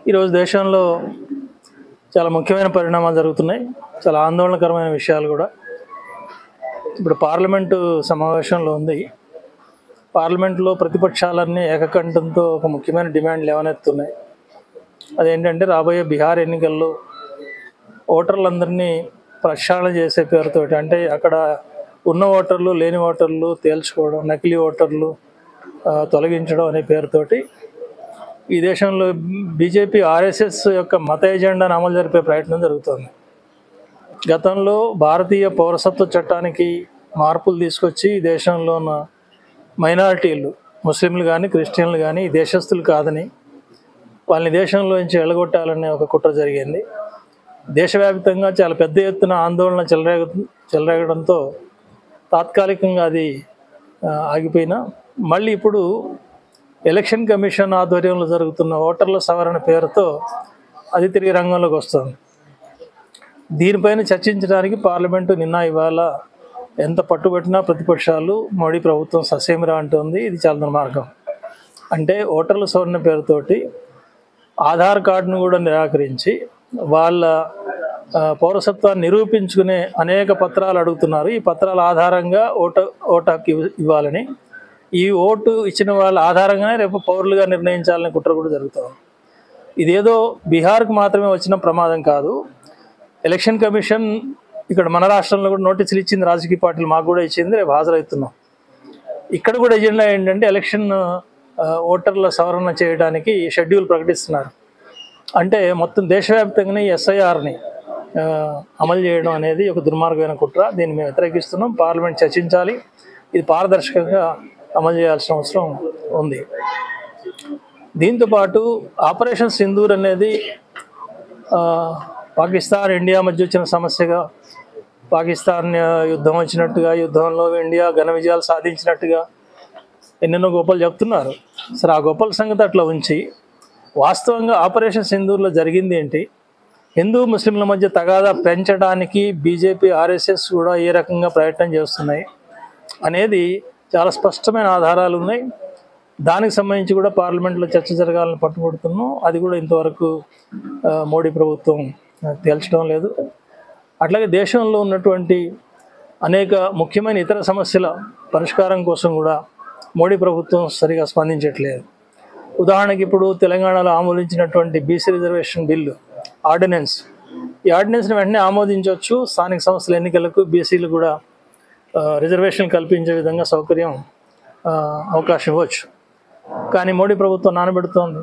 ఈరోజు దేశంలో చాలా ముఖ్యమైన పరిణామాలు జరుగుతున్నాయి. చాలా ఆందోళనకరమైన విషయాలు కూడా. ఇప్పుడు పార్లమెంటు సమావేశంలో ఉంది. పార్లమెంట్లో ప్రతిపక్షాలన్నీ ఏకకంఠంతో ఒక ముఖ్యమైన డిమాండ్ లేవనెత్తున్నాయి. అదేంటంటే రాబోయే బీహార్ ఎన్నికల్లో ఓటర్లందరినీ ప్రక్షాళన చేసే పేరుతోటి, అంటే అక్కడ ఉన్న ఓటర్లు లేని ఓటర్లు తేల్చుకోవడం, నకిలీ ఓటర్లు తొలగించడం అనే పేరుతోటి ఈ దేశంలో బీజేపీ ఆర్ఎస్ఎస్ యొక్క మత ఎజెండాను అమలు జరిపే ప్రయత్నం జరుగుతుంది. గతంలో భారతీయ పౌరసత్వ చట్టానికి మార్పులు తీసుకొచ్చి ఈ దేశంలో ఉన్న మైనారిటీలు, ముస్లింలు కానీ క్రిస్టియన్లు కానీ ఈ దేశస్తులు కాదని వాళ్ళని దేశంలో నుంచి వెళ్ళగొట్టాలనే ఒక కుట్ర జరిగింది. దేశవ్యాప్తంగా చాలా పెద్ద ఎత్తున ఆందోళన చెలరేగడంతో తాత్కాలికంగా అది ఆగిపోయినా మళ్ళీ ఇప్పుడు ఎలక్షన్ కమిషన్ ఆధ్వర్యంలో జరుగుతున్న ఓటర్ల సవరణ పేరుతో అది తిరిగి రంగంలోకి వస్తుంది. దీనిపైన చర్చించడానికి పార్లమెంటు నిన్న ఇవాళ ఎంత పట్టుబట్టినా ప్రతిపక్షాలు మోడీ ప్రభుత్వం ససేమిరా అంటుంది. ఇది చాలా దుర్మార్గం. అంటే ఓటర్ల సవరణ పేరుతోటి ఆధార్ కార్డును కూడా నిరాకరించి వాళ్ళ పౌరసత్వాన్ని నిరూపించుకునే అనేక పత్రాలు అడుగుతున్నారు. ఈ పత్రాల ఆధారంగా ఓటు హక్కు ఇవ్వాలని, ఈ ఓటు ఇచ్చిన వాళ్ళ ఆధారంగానే రేపు పౌరులుగా నిర్ణయించాలనే కుట్ర కూడా జరుగుతుంది. ఇదేదో బీహార్కు మాత్రమే వచ్చిన ప్రమాదం కాదు. ఎలక్షన్ కమిషన్ ఇక్కడ మన రాష్ట్రంలో కూడా నోటీసులు ఇచ్చింది, రాజకీయ పార్టీలు మాకు కూడా ఇచ్చింది, రేపు హాజరవుతున్నాం. ఇక్కడ కూడా ఎజెండా ఏంటంటే ఎలక్షన్ ఓటర్ల సవరణ చేయడానికి షెడ్యూల్ ప్రకటిస్తున్నారు. అంటే మొత్తం దేశవ్యాప్తంగానే ఈ ఎస్ఐఆర్ని అమలు చేయడం అనేది ఒక దుర్మార్గమైన కుట్ర. దీన్ని మేము వ్యతిరేకిస్తున్నాం. పార్లమెంట్ చర్చించాలి. ఇది పారదర్శకంగా అమలు చేయాల్సిన అవసరం ఉంది. దీంతోపాటు ఆపరేషన్ సింధూర్ అనేది పాకిస్తాన్ ఇండియా మధ్య వచ్చిన సమస్యగా, పాకిస్తాన్ యుద్ధం వచ్చినట్టుగా, యుద్ధంలో ఇండియా ఘన విజయాలు సాధించినట్టుగా ఎన్నెన్నో గొప్పలు చెప్తున్నారు. సరే, ఆ గొప్పల సంగతి అట్లా ఉంచి వాస్తవంగా ఆపరేషన్ సింధూర్లో జరిగింది ఏంటి, హిందూ ముస్లింల మధ్య తగాదా పెంచడానికి బీజేపీ ఆర్ఎస్ఎస్ కూడా ఏ రకంగా ప్రయత్నం చేస్తున్నాయి అనేది చాలా స్పష్టమైన ఆధారాలు ఉన్నాయి. దానికి సంబంధించి కూడా పార్లమెంట్లో చర్చ జరగాలని పట్టుబడుతున్నాం. అది కూడా ఇంతవరకు మోడీ ప్రభుత్వం తేల్చడం లేదు. అట్లాగే దేశంలో ఉన్నటువంటి అనేక ముఖ్యమైన ఇతర సమస్యల పరిష్కారం కోసం కూడా మోడీ ప్రభుత్వం సరిగా స్పందించట్లేదు. ఉదాహరణకి ఇప్పుడు తెలంగాణలో ఆమోదించినటువంటి బీసీ రిజర్వేషన్ బిల్లు ఆర్డినెన్స్, ఈ ఆర్డినెన్స్ని వెంటనే ఆమోదించవచ్చు. స్థానిక సంస్థల ఎన్నికలకు బీసీలు కూడా రిజర్వేషన్ కల్పించే విధంగా అవకాశం ఇవ్వచ్చు. కానీ మోడీ ప్రభుత్వం నానబెడుతోంది.